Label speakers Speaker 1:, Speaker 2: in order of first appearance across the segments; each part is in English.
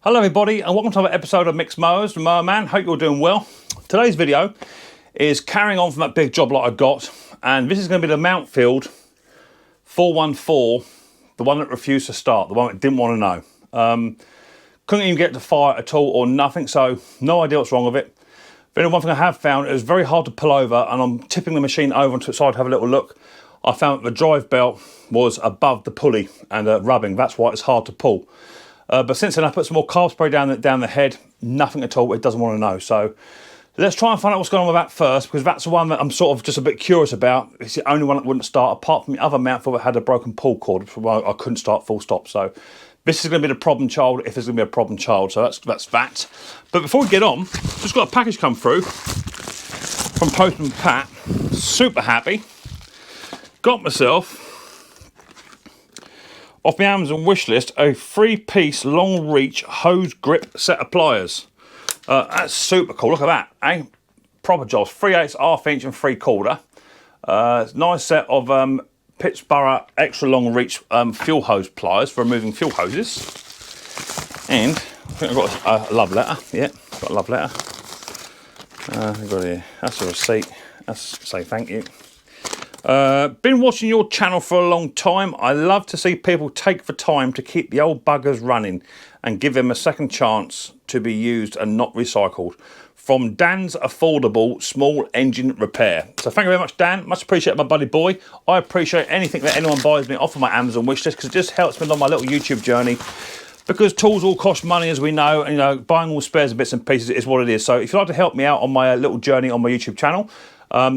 Speaker 1: Hello everybody and welcome to another episode of Mixed Mowers, the Mower Man. Hope you're doing well. Today's video is carrying on from that big job lot I got, and this is going to be the Mountfield 414, the one that refused to start, the one that didn't want to know. Couldn't even get to fire at all or nothing, so no idea what's wrong with it. But one thing I have found, it was very hard to pull over, and I'm tipping the machine over onto the side to have a little look. I found that the drive belt was above the pulley and rubbing. That's why it's hard to pull. But since then I put some more carb spray down the head, nothing at all, it doesn't want to know. So let's try and find out what's going on with that first, because that's the one that I'm sort of just a bit curious about. It's the only one that wouldn't start, apart from the other Mountfield that had a broken pull cord, which I couldn't start full stop. So this is going to be the problem child, if there's going to be a problem child. So that's that. But before we get on, just got a package come through from Postman Pat. Super happy. Got myself, off my Amazon wish list, a 3-piece long reach hose grip set of pliers. That's super cool. Look at that, eh? Proper jobs. 3/8, ½ inch and 3/4. Nice set of Pittsburgh extra long reach fuel hose pliers for removing fuel hoses. And I think I've got a love letter. Yeah, got a love letter. I've got here. That's a receipt. That's say thank you. Been watching your channel for a long time. I love to see people take the time to keep the old buggers running and give them a second chance to be used and not recycled. From Dan's Affordable Small Engine Repair. So thank you very much, Dan. Much appreciated, my buddy boy. I appreciate anything that anyone buys me off of my Amazon wish list, because it just helps me on my little YouTube journey. Because tools all cost money, as we know, and buying all spares and bits and pieces is what it is. So if you'd like to help me out on my little journey on my YouTube channel,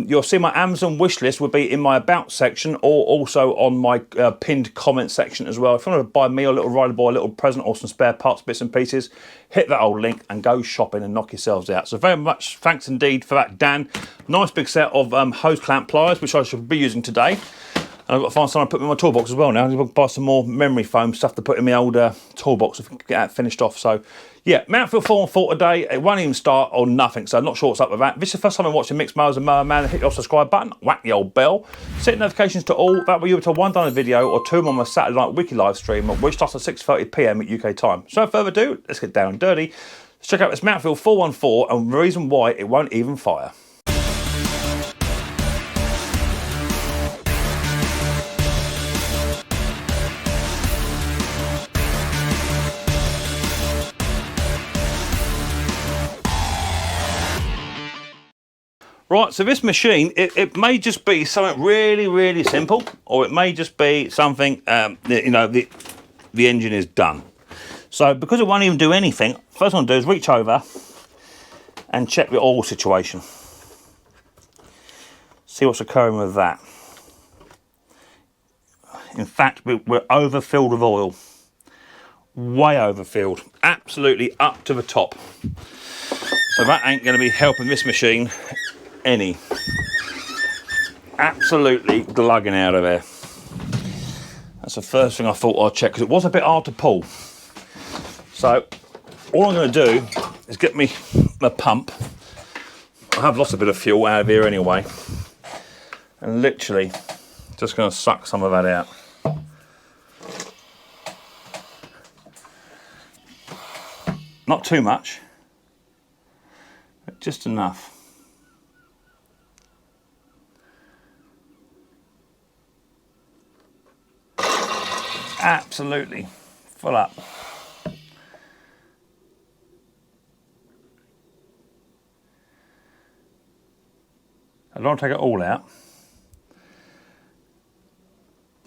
Speaker 1: you'll see my Amazon wish list will be in my about section, or also on my pinned comment section as well. If you want to buy me a little rider boy, a little present, or some spare parts, bits and pieces, hit that old link and go shopping and knock yourselves out. So very much thanks indeed for that, Dan. Nice big set of hose clamp pliers, which I should be using today. And I've got to find something to put in my toolbox as well now. I'm going to buy some more memory foam stuff to put in my old toolbox if I can get that finished off. So yeah, Mountfield 414 today. It won't even start or nothing, so I'm not sure what's up with that. If this is the first time I'm watching Mixed Mowers and Mower Man, hit your subscribe button, whack the old bell, set notifications to all. That way you'll be told one done a video or two on my Saturday night wiki live stream, which starts at 6:30 PM at UK time. So without further ado, let's get down and dirty. Let's check out this Mountfield 414 and the reason why it won't even fire. Right, so this machine, it may just be something really, really simple, or it may just be something, the engine is done. So because it won't even do anything, first one to do is reach over and check the oil situation. See what's occurring with that. In fact, we're overfilled with oil. Way overfilled. Absolutely up to the top. So that ain't going to be helping this machine any. Absolutely glugging out of there. That's the first thing I thought I'd check, because it was a bit hard to pull. So all I'm going to do is get me the pump. I have lost a bit of fuel out of here anyway, and literally just going to suck some of that out. Not too much, but just enough. Absolutely full up. I don't want to take it all out,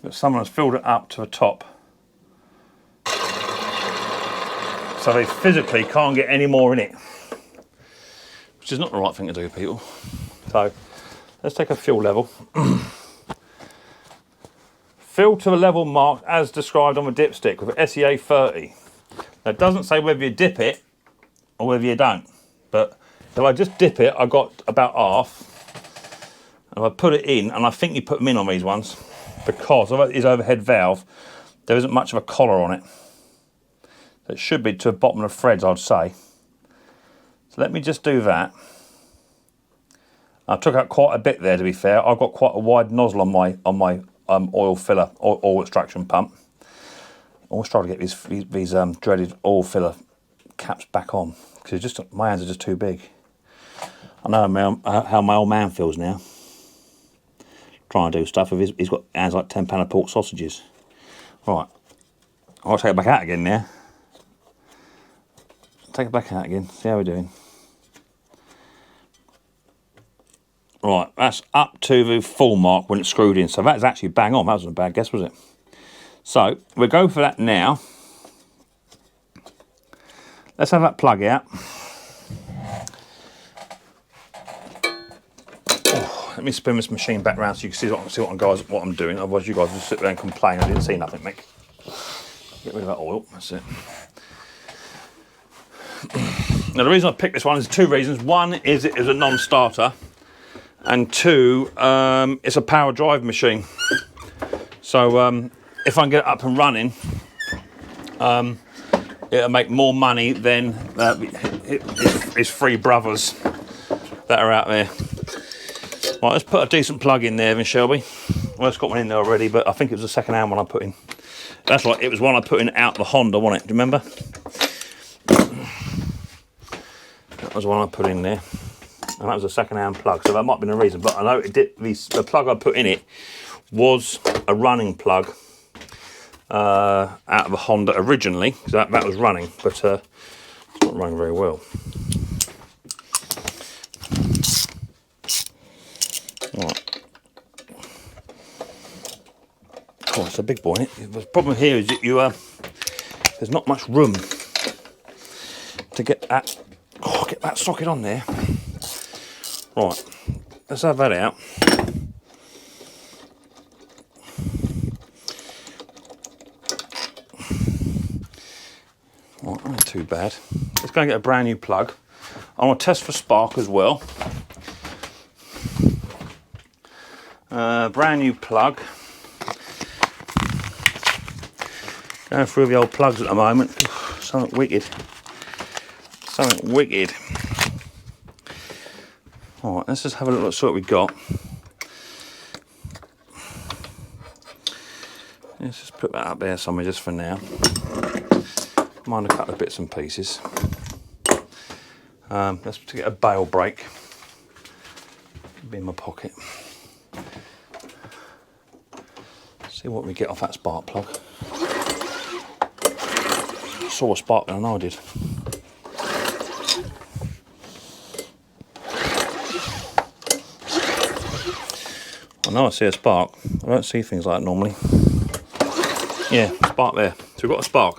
Speaker 1: but someone has filled it up to the top, so they physically can't get any more in it, which is not the right thing to do, people. So let's take a fuel level. Fill to the level marked as described on the dipstick with an SEA 30. Now it doesn't say whether you dip it or whether you don't, but if I just dip it, I got about half. And if I put it in, and I think you put them in on these ones, because of his overhead valve, there isn't much of a collar on it. So it should be to the bottom of the threads, I'd say. So let me just do that. I took out quite a bit there, to be fair. I've got quite a wide nozzle on my oil filler, oil extraction pump. I always try to get these dreaded oil filler cap's back on because my hands are just too big. I know how my old man feels now. Trying to do stuff with he's got hands like 10 pound of pork sausages. Right, I'll take it back out again now. Take it back out again. See how we're doing. Right, that's up to the full mark when it's screwed in. So that's actually bang on. That wasn't a bad guess, was it? So we'll go for that now. Let's have that plug out. Oh, let me spin this machine back round so you can see what I'm doing. Otherwise you guys will sit there and complain I didn't see nothing, Mick. Get rid of that oil, that's it. Now the reason I picked this one is 2 reasons. One is it is a non-starter, and 2, it's a power drive machine. So if I can get it up and running, it'll make more money than his 3 brothers that are out there. Right, let's put a decent plug in there then, shall we? Well, it's got one in there already, but I think it was a second-hand one I put in. That's right, it was one I put in out the Honda, wasn't it? Do you remember? That was one I put in there. And that was a second-hand plug, so that might have been a reason. But I know it did. The plug I put in it was a running plug out of a Honda originally, because that was running, but it's not running very well. Right. Oh, it's a big boy, isn't it? The problem here is that there's not much room to get that socket on there. Right, let's have that out. Right, not too bad. Let's go and get a brand new plug. I want to test for spark as well. Brand new plug. Going through the old plugs at the moment. Something wicked. Something wicked. Alright, let's just have a look at what we've got. Let's just put that up there somewhere just for now. Mind a couple of bits and pieces. Let's get a bail brake. Be in my pocket. See what we get off that spark plug. Saw a spark and I did. I know I see a spark. I don't see things like that normally. Yeah, spark there. So we've got a spark.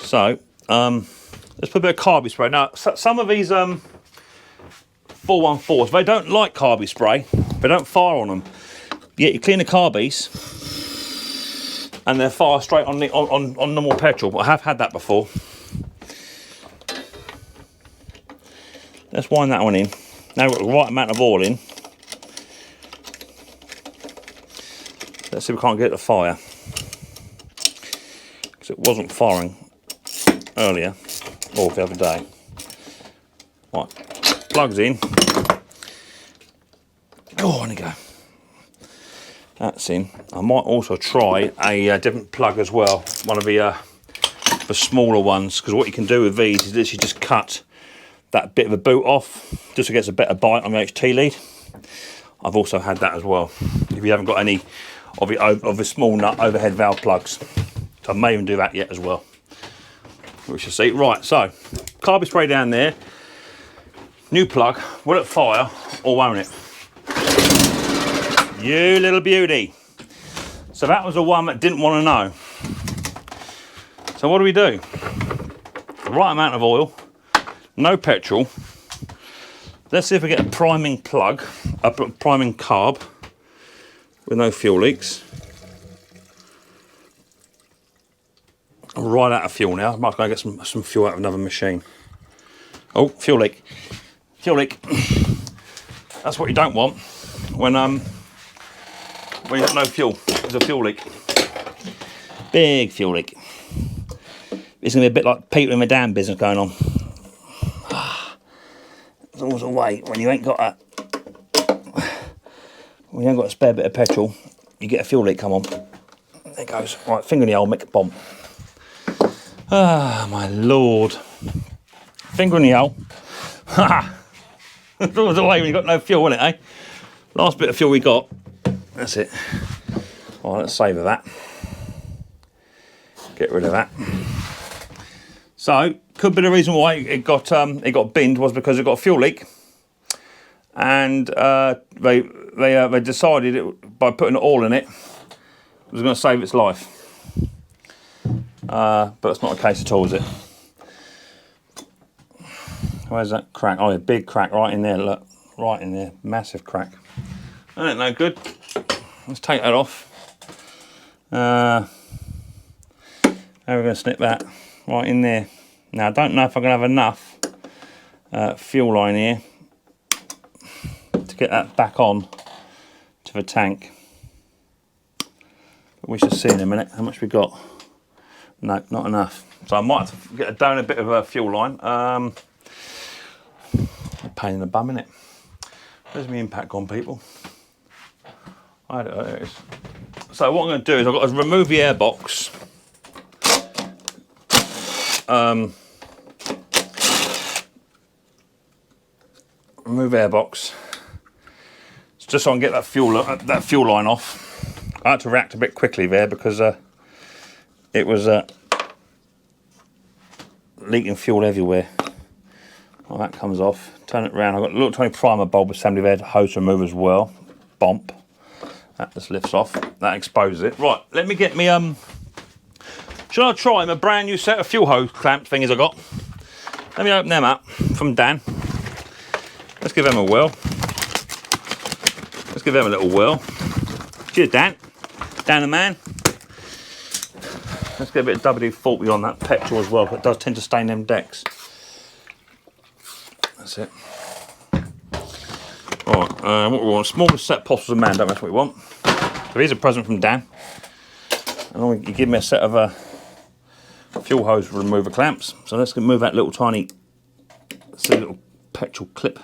Speaker 1: So, let's put a bit of carby spray. Now, some of these 414s, they don't like carby spray. They don't fire on them. Yet you clean the carbies, and they're fire straight on normal petrol. I have had that before. Let's wind that one in. Now we've got the right amount of oil in. Let's see if we can't get it to fire. Because it wasn't firing earlier, or the other day. Right, plugs in. Oh, on you go. That's in. I might also try a different plug as well. One of the smaller ones, because what you can do with these is literally just cut that bit of a boot off, just so it gets a better bite on the HT lead. I've also had that as well. If you haven't got any of the small nut overhead valve plugs, so I may even do that yet as well. We shall see. Right, so carby spray down there. New plug. Will it fire or won't it? You little beauty. So that was the one that didn't want to know. So what do? The right amount of oil, no petrol. Let's see if we get a priming plug, a priming carb with no fuel leaks. I'm right out of fuel now. I might go get some fuel out of another machine. Oh, fuel leak. Fuel leak. That's what you don't want when you've got no fuel. There's a fuel leak. Big fuel leak. It's going to be a bit like Peter and the Dan business going on. There's always a way when you ain't got a spare bit of petrol, you get a fuel leak come on. There it goes. Right, finger in the hole, make a bomb. Ah, my lord. Finger in the hole. Ha! It's always the way when you've got no fuel in it, eh? Last bit of fuel we got. That's it. Well, let's savour that. Get rid of that. So, could be the reason why it got binned was because it got a fuel leak, and they decided by putting oil in it was going to save its life. But it's not the case at all, is it? Where's that crack? Oh, a big crack right in there. Look, right in there, massive crack. That ain't no good. Let's take that off. How are we going to snip that? Right in there. Now I don't know if I'm going to have enough fuel line here to get that back on to the tank. But we shall see in a minute how much we got. No, not enough. So I might have to get down a bit of a fuel line. A pain in the bum, innit? Where's my impact gone, people? I don't know, there it is. So what I'm going to do is I've got to remove the airbox. Remove airbox. It's just so I can get that fuel line off. I had to react a bit quickly there because it was leaking fuel everywhere. Well, that comes off. Turn it around. I've got a little tiny primer bulb assembly there, hose to remove as well. Bump. That just lifts off. That exposes it. Right, let me get me should I try my brand new set of fuel hose clamp thingies I got? Let me open them up from Dan. Let's give them a whirl. Let's give them a little whirl. Cheers, Dan. Dan the man. Let's get a bit of WD-40 on that petrol as well, because it does tend to stain them decks. That's it. Alright, what we want, smallest set possible of man, don't that's what we want. So here's a present from Dan. And you give me a set of fuel hose remover clamps. So let's move that little tiny, little petrol clip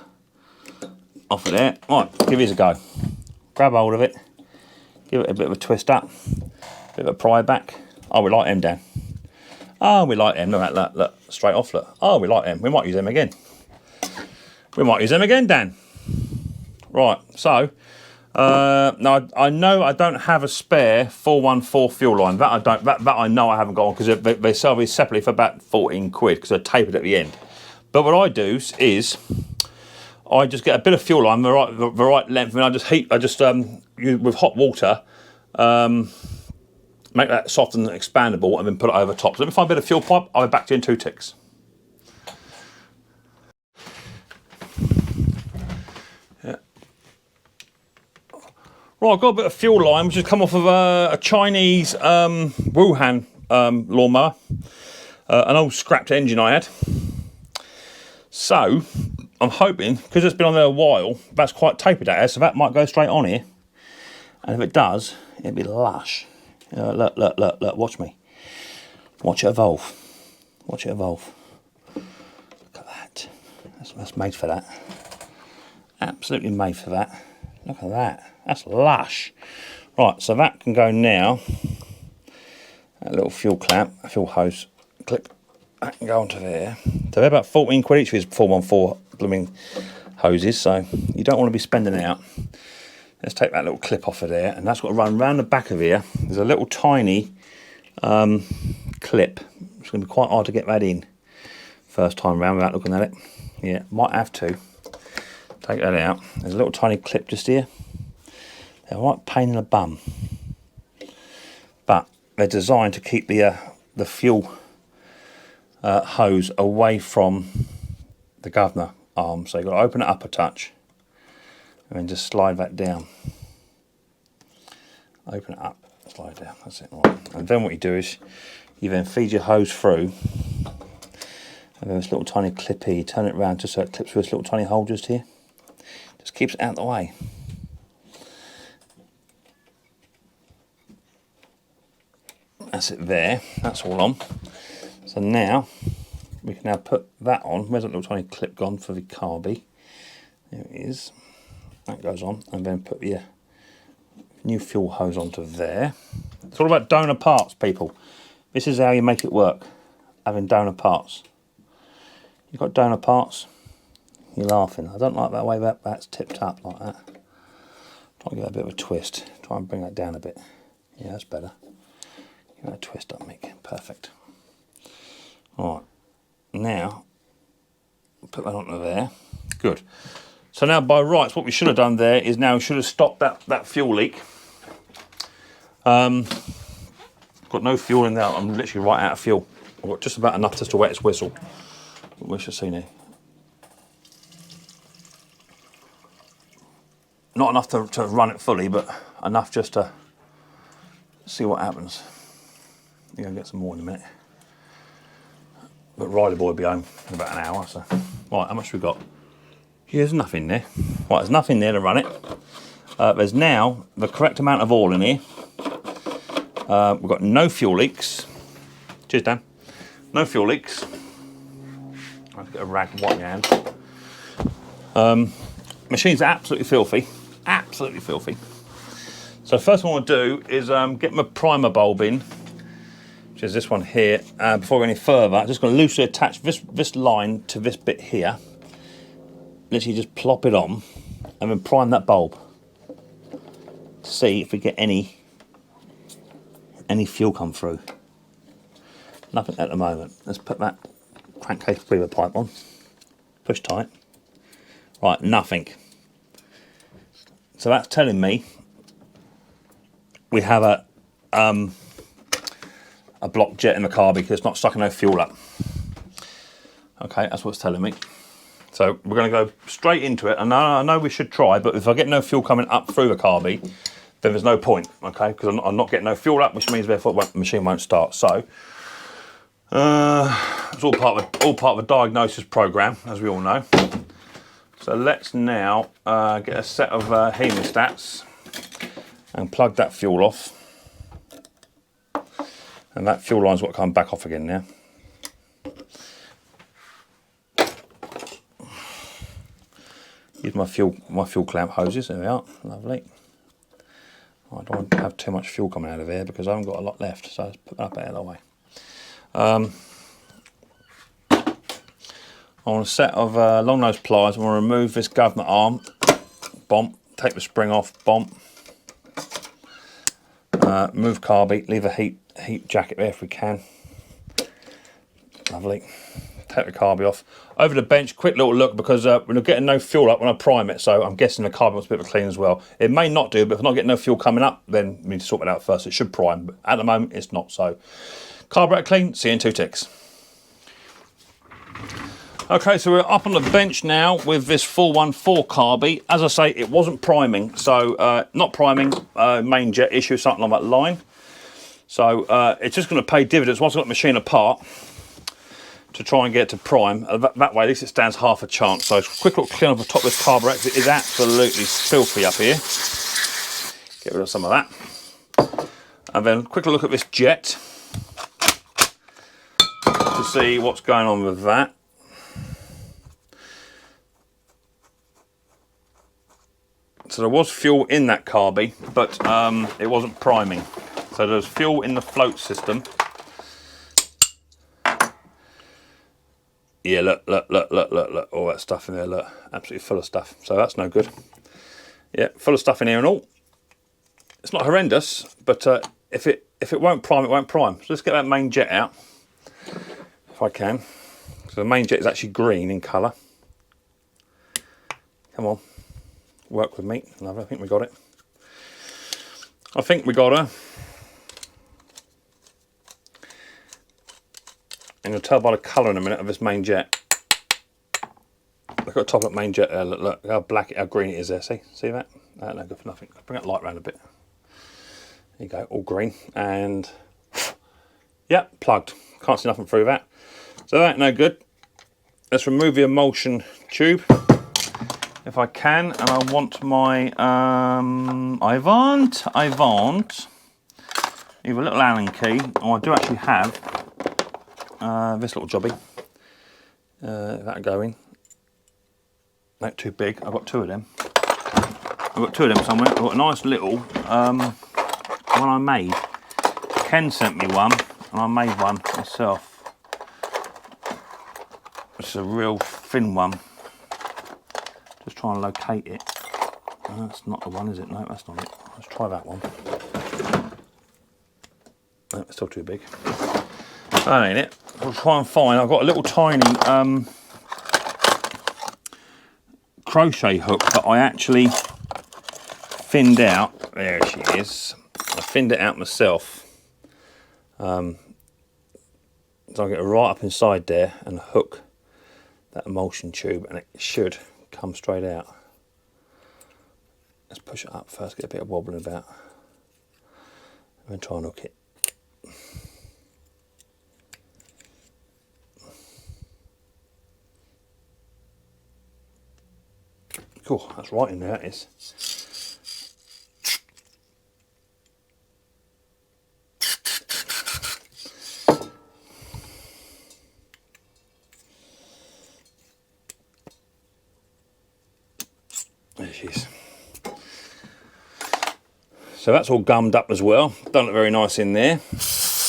Speaker 1: off of there. Right, give these a go. Grab hold of it, give it a bit of a twist up, bit of a pry back. Oh, we like them, Dan. Oh, we like them. Look, straight off, look. Oh, we like them. We might use them again. We might use them again, Dan. Right, so, now I know I don't have a spare 414 fuel line. That I know I haven't got on, because they sell these separately for about 14 quid, because they're tapered at the end. But what I do is, I just get a bit of fuel line, the right length, and I just use with hot water, make that soft and expandable, and then put it over top. So let me find a bit of fuel pipe. I'll be back to you in 2 ticks. Yeah. Right, I've got a bit of fuel line, which has come off of a Chinese Wuhan lawnmower, an old scrapped engine I had. So I'm hoping, because it's been on there a while, that's quite tapered out, so that might go straight on here. And if it does, it'll be lush. Look, watch me. Watch it evolve. Watch it evolve. Look at that. That's made for that. Absolutely made for that. Look at that. That's lush. Right, so that can go now. That little fuel clamp, a fuel hose clip, that can go onto there. So they're about 14 quid each for these 414 blooming hoses, so you don't want to be spending out. Let's take that little clip off of there, and that's got to run around the back of here. There's a little tiny clip. It's going to be quite hard to get that in first time round without looking at it. Yeah, might have to take that out. There's a little tiny clip just here. They're a right pain in the bum, but they're designed to keep the fuel hose away from the governor arm. So you've got to open it up a touch, and then just slide that down. Open it up, slide it down, that's it. Right. And then what you do is, you then feed your hose through, and then this little tiny clip here, you turn it around just so it clips through this little tiny hole just here. Just keeps it out of the way. That's it there, that's all on. So now, we can now put that on. Where's that little tiny clip gone for the carby? There it is. That goes on, and then put your new fuel hose onto there. It's all about donor parts, people. This is how you make it work. having donor parts. You've got donor parts, you're laughing. I don't like that way that's tipped up like that. Try and give it a bit of a twist. Try and bring that down a bit. Yeah, that's better. Give that a twist up, Mick. Perfect. Alright, now put that onto there. Good. So now by rights, what we should have done there is now we should have stopped that fuel leak. Got no fuel in there. I'm literally right out of fuel. I've got just about enough just to wet its whistle. We should see now. Not enough to run it fully, but enough just to see what happens. You're going to get some more in a minute. But Riley boy will be home in about an hour. So, right, how much have we got? Yeah, there's nothing there. Right, there's nothing there to run it. There's now the correct amount of oil in here. We've got no fuel leaks. Cheers, Dan. No fuel leaks. I'll get a rag and wipe my hands. Machine's absolutely filthy. Absolutely filthy. So first thing I want to do is get my primer bulb in, which is this one here. Before I go any further, I'm just going to loosely attach this line to this bit here. Literally just plop it on and then prime that bulb to see if we get any fuel come through. Nothing at the moment. Let's put that crankcase breather pipe on. Push tight. Right, nothing. So that's telling me we have a blocked jet in the car because it's not sucking no fuel up. Okay, that's what it's telling me. So we're going to go straight into it. And I know we should try, but if I get no fuel coming up through the carby, then there's no point, okay? Because I'm not getting no fuel up, which means therefore the machine won't start. So it's all part of a diagnosis program, as we all know. So let's now get a set of hemostats and plug that fuel off. And that fuel line's got to come back off again now. Use my fuel clamp hoses. There we are. Lovely. I don't want to have too much fuel coming out of here because I haven't got a lot left. So let's put that up out of the way. I want a set of long nose pliers. I want to remove this governor arm. Bomb. Take the spring off. Bomb. Move carby. Leave a heat jacket there if we can. Lovely. Take the carby off. Over the bench, quick little look because we're getting no fuel up when I prime it, so I'm guessing the carby wants a bit of a clean as well. It may not do, but if I'm not getting no fuel coming up, then we need to sort it out first. It should prime, but at the moment it's not. So carburetor clean, see you in 2 ticks. Okay, so we're up on the bench now with this 414 carby. As I say, it wasn't priming, so not priming, main jet issue, something on that line. So it's just going to pay dividends once I've got the machine apart to try and get it to prime. That way, at least it stands half a chance. So quick little clean off the top of this carburetor. It is absolutely filthy up here. Get rid of some of that. And then quick look at this jet to see what's going on with that. So there was fuel in that carby, but it wasn't priming. So there's fuel in the float system. Yeah, look, all that stuff in there, look, absolutely full of stuff. So that's no good. Yeah, full of stuff in here and all. It's not horrendous, but if it won't prime, it won't prime. So let's get that main jet out, if I can. So the main jet is actually green in colour. Come on, work with me. Lovely, I think we got it. I think we got her. And you'll tell by the colour in a minute of this main jet. Look at the top of that main jet there. Look how black, how green it is there. See that? No good for nothing. Bring that light around a bit. There you go, all green. And yeah, plugged. Can't see nothing through that. So that ain't no good. Let's remove the emulsion tube if I can. And I want my I want either a little Allen key, or I do actually have this little jobby, that going, not too big. I've got 2 of them. I've got 2 of them somewhere. I've got a nice little one I made. Ken sent me one, and I made one myself. is a real thin one. Just try and locate it. That's not the one, is it? No, that's not it. Let's try that one. No, it's still too big. That ain't it. We'll try and find. I've got a little tiny crochet hook that I actually thinned out. There she is. I thinned it out myself. So I'll get it right up inside there and hook that emulsion tube, and it should come straight out. Let's push it up first, get a bit of wobbling about, and then try and hook it. Cool, that's right in there, that is. There she is. So that's all gummed up as well. Done it very nice in there.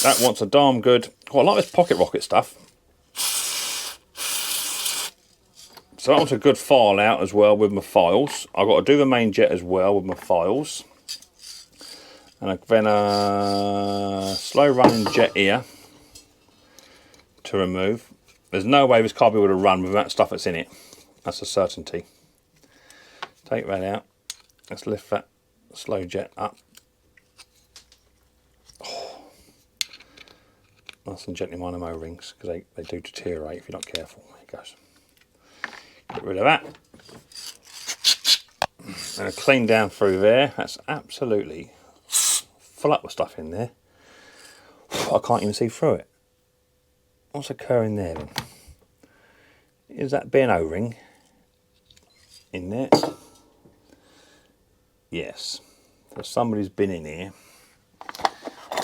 Speaker 1: That wants a darn good. Oh, I like this pocket rocket stuff. So that wants a good file out as well with my files. I've got to do the main jet as well with my files. And then a slow running jet here to remove. There's no way this carburetor would have run with that stuff that's in it. That's a certainty. Take that out. Let's lift that slow jet up. Oh. Nice and gently mind them O-rings, because they do deteriorate if you're not careful. There it goes. Get rid of that. And a clean down through there. That's absolutely full up with stuff in there. I can't even see through it. What's occurring there then? Is that being O-ring in there? Yes. So somebody's been in here.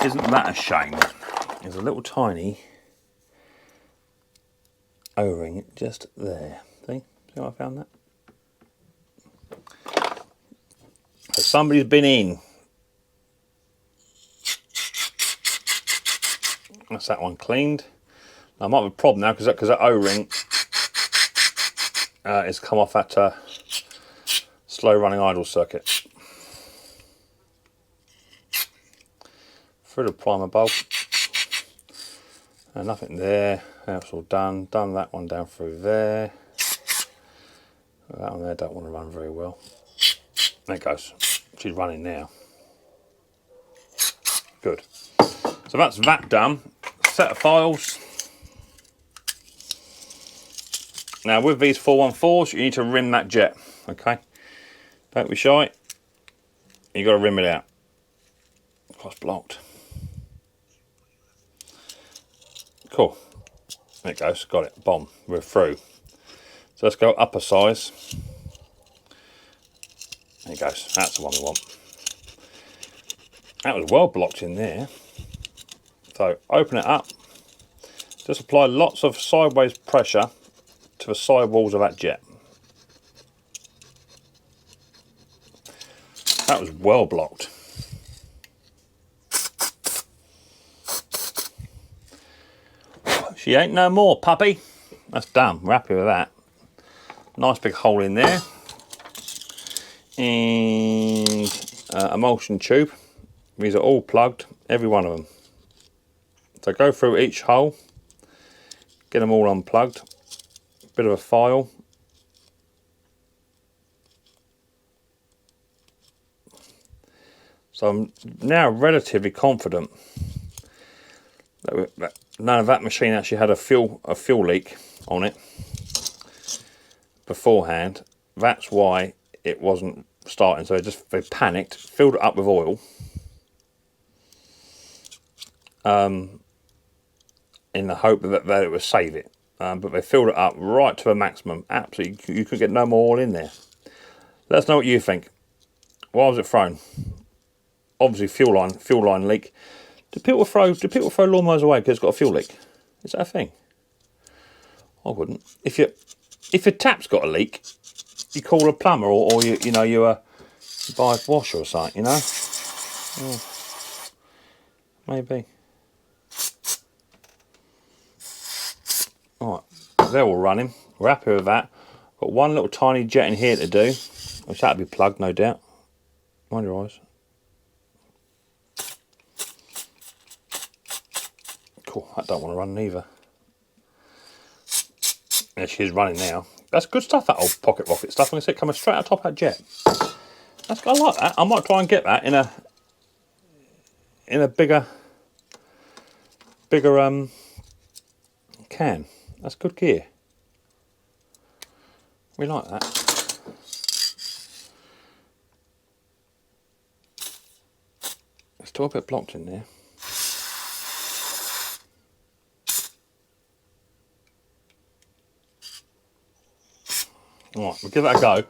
Speaker 1: Isn't that a shame? There's a little tiny O-ring just there. See how I found that? So somebody's been in. That's that one cleaned. Now, I might have a problem now because that O-ring has come off that slow running idle circuit. Through the primer bulb. And nothing there. That's all done. Done that one down through there. That one there don't want to run very well. There it goes. She's running now. Good. So that's that done. Set of files. Now with these 414s, you need to rim that jet. Okay. Don't be shy. You got to rim it out. It's blocked. Cool. There it goes. Got it. Bomb. We're through. So let's go upper size. There it goes. That's the one we want. That was well blocked in there. So open it up. Just apply lots of sideways pressure to the side walls of that jet. That was well blocked. She ain't no more, puppy. That's done. We're happy with that. Nice big hole in there. And emulsion tube. These are all plugged, every one of them. So go through each hole, get them all unplugged. Bit of a file. So I'm now relatively confident that none of that machine actually had a fuel leak on it beforehand. That's why it wasn't starting. So they panicked, filled it up with oil. In the hope that it would save it. But they filled it up right to the maximum. Absolutely, you could get no more oil in there. Let us know what you think. Why was it thrown? Obviously fuel line leak. Do people throw lawnmowers away because it's got a fuel leak? Is that a thing? I wouldn't. If your tap's got a leak, you call a plumber, or you buy a washer or something, Maybe. Alright, they're all running. We're happy with that. Got one little tiny jet in here to do, which that'll be plugged, no doubt. Mind your eyes. Cool, that don't want to run either. There she is running now. That's good stuff, that old pocket rocket stuff. I'm going to see it coming straight out top of that jet. That's, I like that. I might try and get that in a bigger can. That's good gear. We like that. It's still a bit blocked in there. Right, we'll give that a go.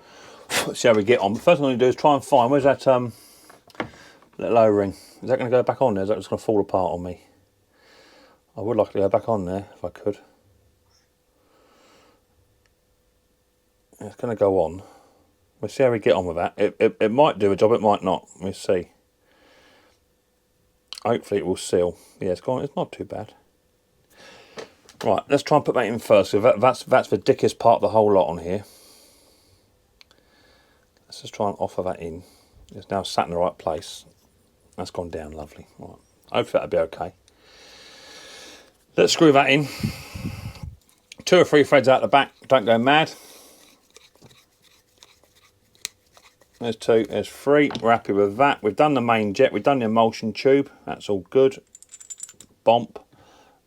Speaker 1: Let's see how we get on. The first thing I'm going to do is try and find, where's that little O-ring? Is that going to go back on there? Is that just going to fall apart on me? I would like to go back on there if I could. It's going to go on. We'll see how we get on with that. It might do a job, it might not. We'll see. Hopefully it will seal. Yeah, it's gone. It's not too bad. Right, let's try and put that in first. So that's the dickest part of the whole lot on here. Let's just try and offer that in. It's now sat in the right place. That's gone down lovely. Right. Hopefully that'll be okay. Let's screw that in. 2 or 3 threads out the back. Don't go mad. There's 2, there's 3. We're happy with that. We've done the main jet. We've done the emulsion tube. That's all good. Bomp.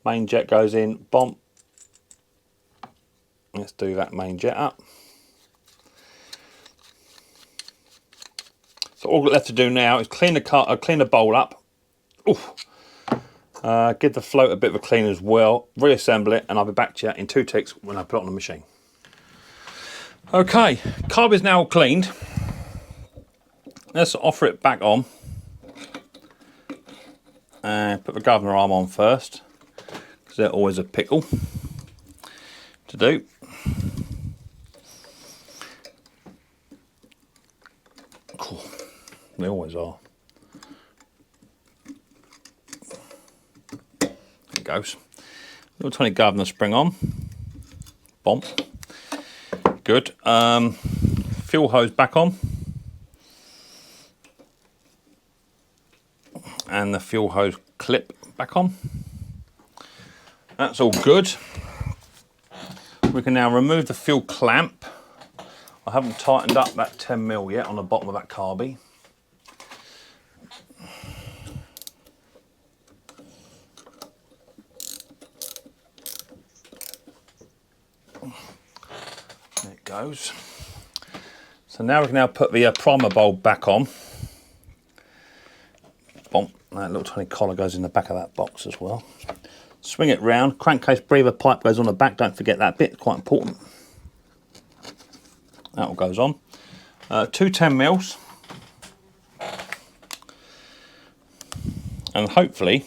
Speaker 1: Main jet goes in. Bomp. Let's do that main jet up. So all we've got left to do now is clean the bowl up. Oof. Give the float a bit of a clean as well. Reassemble it, and I'll be back to you in 2 ticks when I put it on the machine. Okay, carb is now all cleaned. Let's offer it back on. And put the governor arm on first, because they're always a pickle to do. Cool. They always are. There it goes. Little tiny governor spring on. Bomb. Good. Fuel hose back on. And the fuel hose clip back on. That's all good. We can now remove the fuel clamp. I haven't tightened up that 10mm yet on the bottom of that carby. There it goes. So now we can put the primer bulb back on. Bomb. That little tiny collar goes in the back of that box as well. Swing it round. Crankcase breather pipe goes on the back. Don't forget that bit. It's quite important. That all goes on. 2 10mm. And hopefully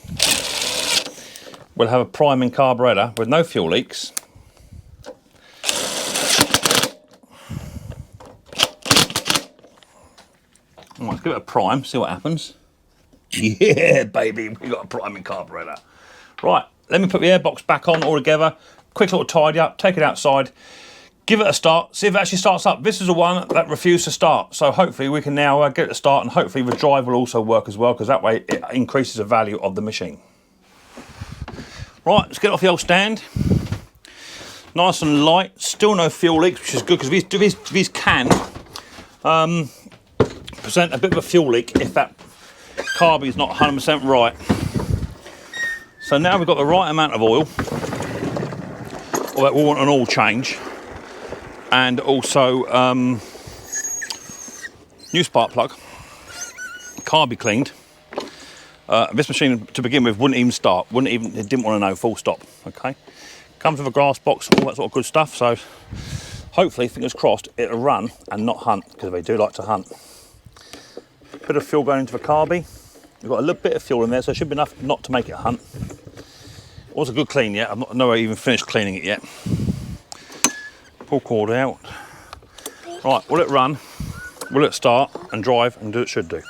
Speaker 1: we'll have a priming carburetor with no fuel leaks. Let's give it a prime, see what happens. Yeah, baby, we got a priming carburetor. Right, let me put the airbox back on all together. Quick little tidy up, take it outside, give it a start, see if it actually starts up. This is the one that refused to start, so hopefully we can now get it to start, and hopefully the drive will also work as well, because that way it increases the value of the machine. Right, let's get off the old stand. Nice and light, still no fuel leaks, which is good, because these can present a bit of a fuel leak if that carby is not 100% right. So now we've got the right amount of oil, although we want an oil change, and also new spark plug, carby cleaned. This machine to begin with wouldn't even start, it didn't want to know, full stop. Okay, comes with a grass box, all that sort of good stuff, so hopefully, fingers crossed, it'll run and not hunt, because they do like to hunt. Bit of fuel going into the carby. We've got a little bit of fuel in there, so it should be enough not to make it hunt. It was a good clean yet. I've not even finished cleaning it yet. Pull cord out. Right, will it run? Will it start and drive and do what it should do?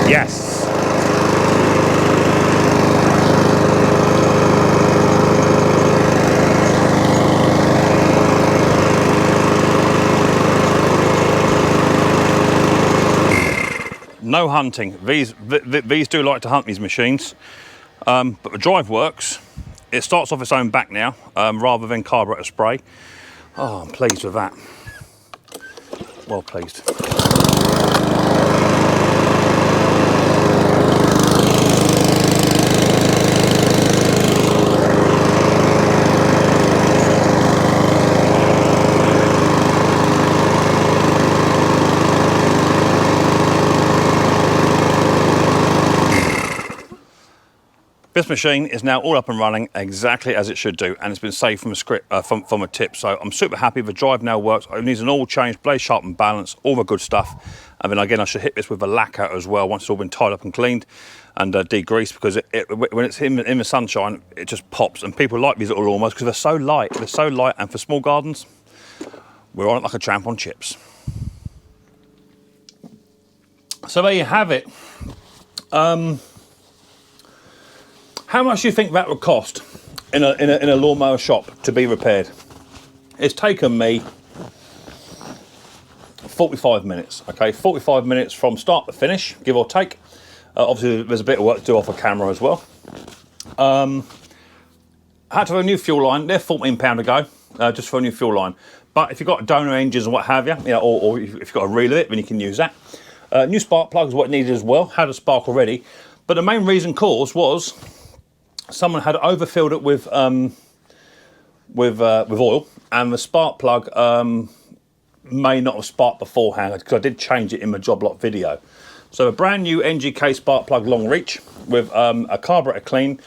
Speaker 1: Yes. no hunting. These do like to hunt, these machines. But the drive works. It starts off its own back now, rather than carburetor spray. Oh, I'm pleased with that. Well pleased. This machine is now all up and running exactly as it should do, and it's been saved from a script, from a tip. So I'm super happy. The drive now works. It needs an oil change, blade sharp and balance, all the good stuff. And then again, I should hit this with a lacquer as well once it's all been tied up and cleaned and degreased, because when it's in the sunshine, it just pops. And people like these little lawnmowers because they're so light. They're so light, and for small gardens, we're on it like a champ on chips. So there you have it. How much do you think that would cost in a lawnmower shop to be repaired? It's taken me 45 minutes, okay? 45 minutes from start to finish, give or take. Obviously, there's a bit of work to do off a camera as well. I had to have a new fuel line. They're £14 a go, just for a new fuel line. But if you've got donor engines and what have you, or if you've got a reel of it, then you can use that. New spark plug is what it needed as well. Had a spark already. But the main reason caused was someone had overfilled it with oil, and the spark plug may not have sparked beforehand, because I did change it in my job lot video. So a brand new NGK spark plug long reach with a carburetor clean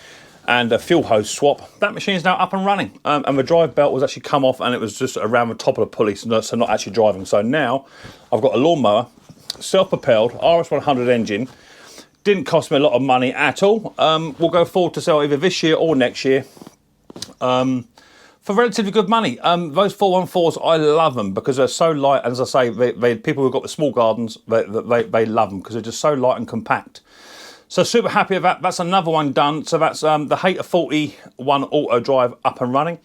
Speaker 1: and a fuel hose swap. That machine is now up and running, and the drive belt was actually come off, and it was just around the top of the pulley, so not actually driving. So now I've got a lawnmower, self-propelled, RS100 engine. Didn't cost me a lot of money at all. We'll go forward to sell either this year or next year for relatively good money. Those 414s, I love them because they're so light. And as I say, people who've got the small gardens, they love them because they're just so light and compact. So super happy with that. That's another one done. So that's the Hater 41 auto drive up and running.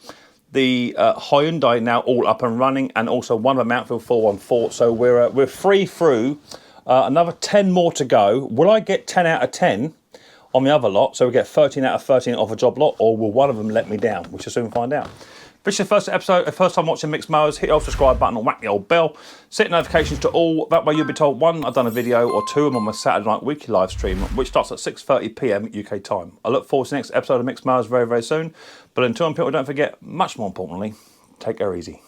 Speaker 1: The Hyundai now all up and running, and also one of the Mountfield 414. So we're free through. Another 10 more to go. Will I get 10 out of 10 on the other lot, so we get 13 out of 13 off a job lot, or will one of them let me down? We shall soon find out. If this is your first episode, first time watching Mixed Mowers, hit the old subscribe button and whack the old bell. Set notifications to all. That way you'll be told, one, I've done a video, or two, I'm on my Saturday night weekly live stream, which starts at 6:30 PM UK time. I look forward to the next episode of Mixed Mowers very, very soon. But until then, people, don't forget, much more importantly, take care easy.